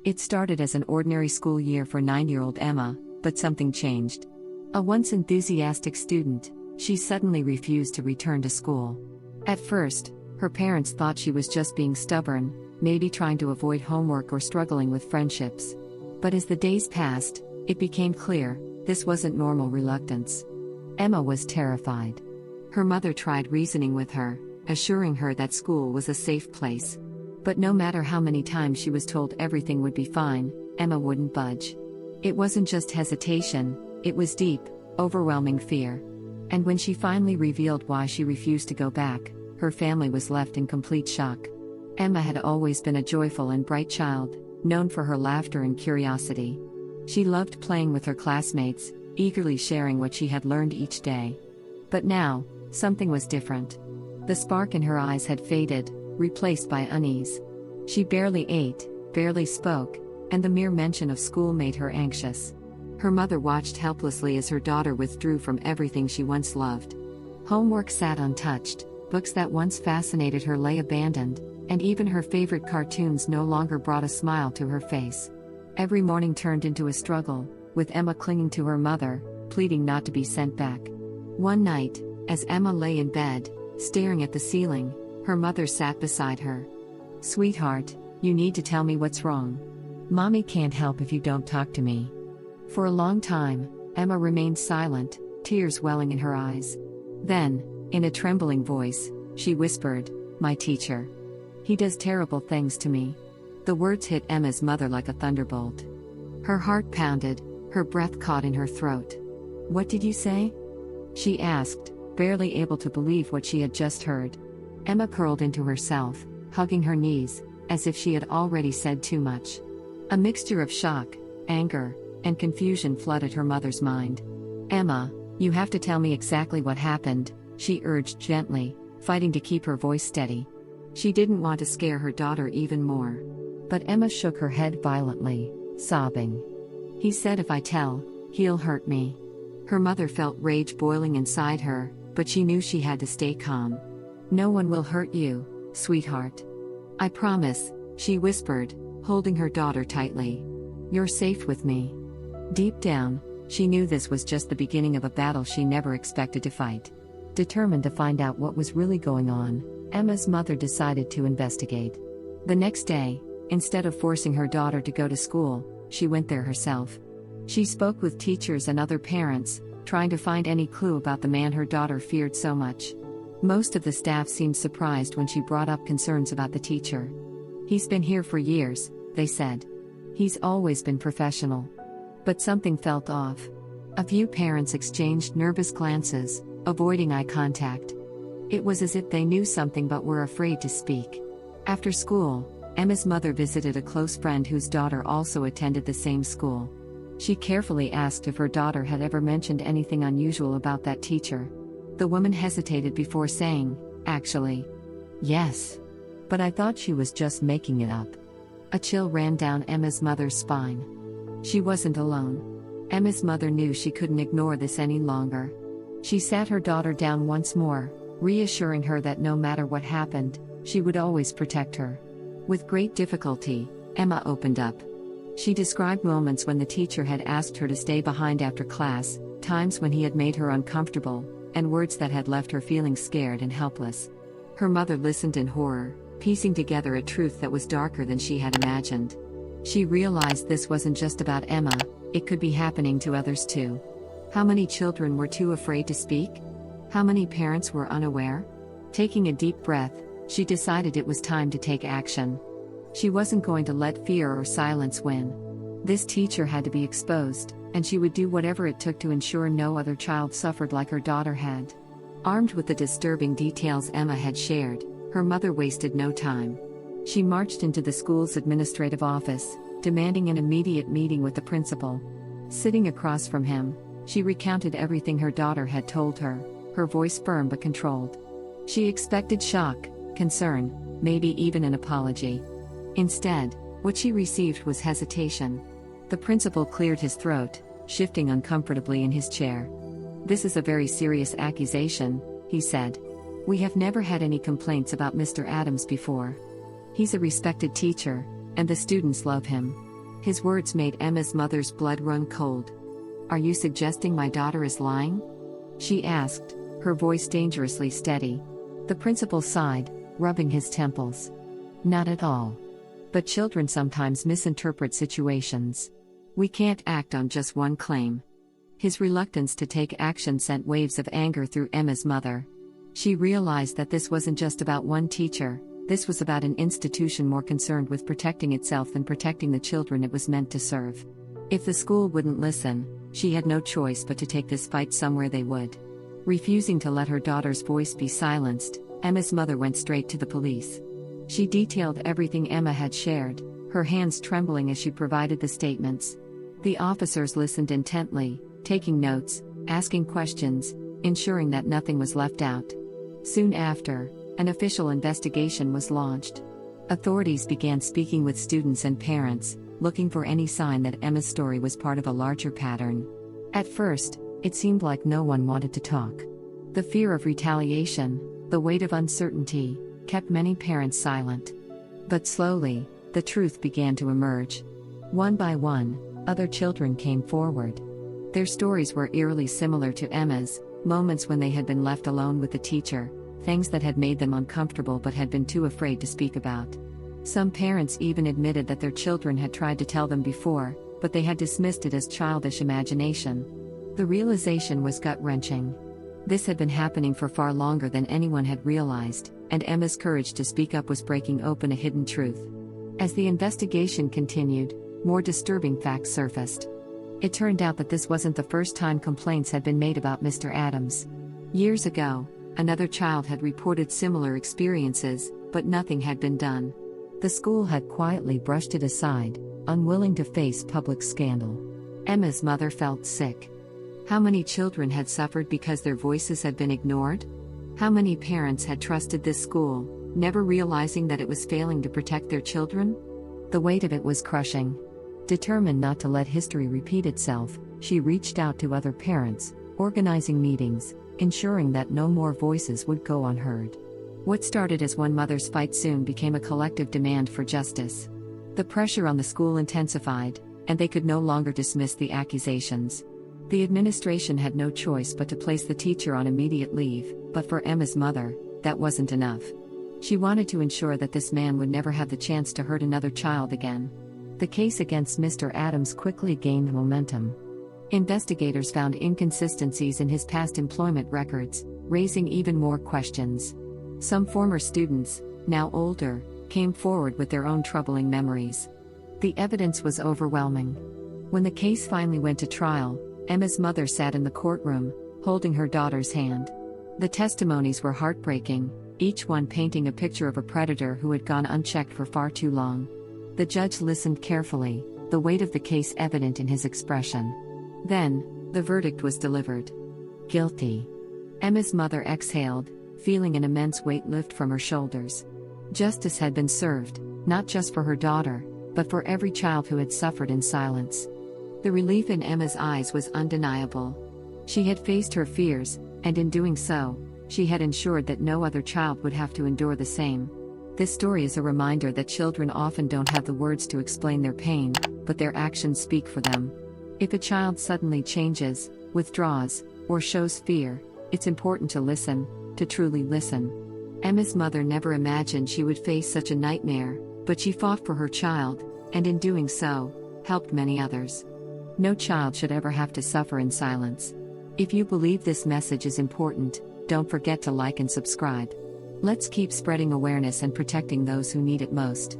It started as an ordinary school year for 9-year-old Emma, but something changed. A once enthusiastic student, she suddenly refused to return to school. At first, her parents thought she was just being stubborn, maybe trying to avoid homework or struggling with friendships. But as the days passed, it became clear, this wasn't normal reluctance. Emma was terrified. Her mother tried reasoning with her, assuring her that school was a safe place. But no matter how many times she was told everything would be fine, Emma wouldn't budge. It wasn't just hesitation, it was deep, overwhelming fear. And when she finally revealed why she refused to go back, her family was left in complete shock. Emma had always been a joyful and bright child, known for her laughter and curiosity. She loved playing with her classmates, eagerly sharing what she had learned each day. But now, something was different. The spark in her eyes had faded, replaced by unease. She barely ate, barely spoke, and the mere mention of school made her anxious. Her mother watched helplessly as her daughter withdrew from everything she once loved. Homework sat untouched, books that once fascinated her lay abandoned, and even her favorite cartoons no longer brought a smile to her face. Every morning turned into a struggle, with Emma clinging to her mother, pleading not to be sent back. One night, as Emma lay in bed, staring at the ceiling, her mother sat beside her. "Sweetheart, you need to tell me what's wrong. Mommy can't help if you don't talk to me." For a long time, Emma remained silent, tears welling in her eyes. Then, in a trembling voice, she whispered, "My teacher. He does terrible things to me." The words hit Emma's mother like a thunderbolt. Her heart pounded, her breath caught in her throat. "What did you say?" she asked, barely able to believe what she had just heard. Emma curled into herself, hugging her knees, as if she had already said too much. A mixture of shock, anger, and confusion flooded her mother's mind. "Emma, you have to tell me exactly what happened," she urged gently, fighting to keep her voice steady. She didn't want to scare her daughter even more. But Emma shook her head violently, sobbing. "He said if I tell, he'll hurt me." Her mother felt rage boiling inside her, but she knew she had to stay calm. "No one will hurt you, sweetheart. I promise," she whispered, holding her daughter tightly. "You're safe with me." Deep down, she knew this was just the beginning of a battle she never expected to fight. Determined to find out what was really going on, Emma's mother decided to investigate. The next day, instead of forcing her daughter to go to school, she went there herself. She spoke with teachers and other parents, trying to find any clue about the man her daughter feared so much. Most of the staff seemed surprised when she brought up concerns about the teacher. "He's been here for years," they said. "He's always been professional." But something felt off. A few parents exchanged nervous glances, avoiding eye contact. It was as if they knew something but were afraid to speak. After school, Emma's mother visited a close friend whose daughter also attended the same school. She carefully asked if her daughter had ever mentioned anything unusual about that teacher. The woman hesitated before saying, "Actually, yes. But I thought she was just making it up." A chill ran down Emma's mother's spine. She wasn't alone. Emma's mother knew she couldn't ignore this any longer. She sat her daughter down once more, reassuring her that no matter what happened, she would always protect her. With great difficulty, Emma opened up. She described moments when the teacher had asked her to stay behind after class, times when he had made her uncomfortable, and words that had left her feeling scared and helpless. Her mother listened in horror, piecing together a truth that was darker than she had imagined. She realized this wasn't just about Emma, it could be happening to others too. How many children were too afraid to speak? How many parents were unaware? Taking a deep breath, she decided it was time to take action. She wasn't going to let fear or silence win. This teacher had to be exposed, and she would do whatever it took to ensure no other child suffered like her daughter had. Armed with the disturbing details Emma had shared, her mother wasted no time. She marched into the school's administrative office, demanding an immediate meeting with the principal. Sitting across from him, she recounted everything her daughter had told her, her voice firm but controlled. She expected shock, concern, maybe even an apology. Instead, what she received was hesitation. The principal cleared his throat, shifting uncomfortably in his chair. "This is a very serious accusation," he said. "We have never had any complaints about Mr. Adams before. He's a respected teacher, and the students love him. His words made Emma's mother's blood run cold. "Are you suggesting my daughter is lying?" she asked, her voice dangerously steady. The principal sighed, rubbing his temples. "Not at all. But children sometimes misinterpret situations. We can't act on just one claim." His reluctance to take action sent waves of anger through Emma's mother. She realized that this wasn't just about one teacher, this was about an institution more concerned with protecting itself than protecting the children it was meant to serve. If the school wouldn't listen, she had no choice but to take this fight somewhere they would. Refusing to let her daughter's voice be silenced, Emma's mother went straight to the police. She detailed everything Emma had shared, her hands trembling as she provided the statements. The officers listened intently, taking notes, asking questions, ensuring that nothing was left out. Soon after, an official investigation was launched. Authorities began speaking with students and parents, looking for any sign that Emma's story was part of a larger pattern. At first, it seemed like no one wanted to talk. The fear of retaliation, the weight of uncertainty, kept many parents silent. But slowly, the truth began to emerge. One by one, other children came forward. Their stories were eerily similar to Emma's, moments when they had been left alone with the teacher, things that had made them uncomfortable but had been too afraid to speak about. Some parents even admitted that their children had tried to tell them before, but they had dismissed it as childish imagination. The realization was gut-wrenching. This had been happening for far longer than anyone had realized, and Emma's courage to speak up was breaking open a hidden truth. As the investigation continued, more disturbing facts surfaced. It turned out that this wasn't the first time complaints had been made about Mr. Adams. Years ago, another child had reported similar experiences, but nothing had been done. The school had quietly brushed it aside, unwilling to face public scandal. Emma's mother felt sick. How many children had suffered because their voices had been ignored? How many parents had trusted this school, never realizing that it was failing to protect their children? The weight of it was crushing. Determined not to let history repeat itself, she reached out to other parents, organizing meetings, ensuring that no more voices would go unheard. What started as one mother's fight soon became a collective demand for justice. The pressure on the school intensified, and they could no longer dismiss the accusations. The administration had no choice but to place the teacher on immediate leave, but for Emma's mother, that wasn't enough. She wanted to ensure that this man would never have the chance to hurt another child again. The case against Mr. Adams quickly gained momentum. Investigators found inconsistencies in his past employment records, raising even more questions. Some former students, now older, came forward with their own troubling memories. The evidence was overwhelming. When the case finally went to trial, Emma's mother sat in the courtroom, holding her daughter's hand. The testimonies were heartbreaking, each one painting a picture of a predator who had gone unchecked for far too long. The judge listened carefully, the weight of the case evident in his expression. Then, the verdict was delivered. Guilty. Emma's mother exhaled, feeling an immense weight lift from her shoulders. Justice had been served, not just for her daughter, but for every child who had suffered in silence. The relief in Emma's eyes was undeniable. She had faced her fears, and in doing so, she had ensured that no other child would have to endure the same. This story is a reminder that children often don't have the words to explain their pain, but their actions speak for them. If a child suddenly changes, withdraws, or shows fear, it's important to listen, to truly listen. Emma's mother never imagined she would face such a nightmare, but she fought for her child, and in doing so, helped many others. No child should ever have to suffer in silence. If you believe this message is important, don't forget to like and subscribe. Let's keep spreading awareness and protecting those who need it most.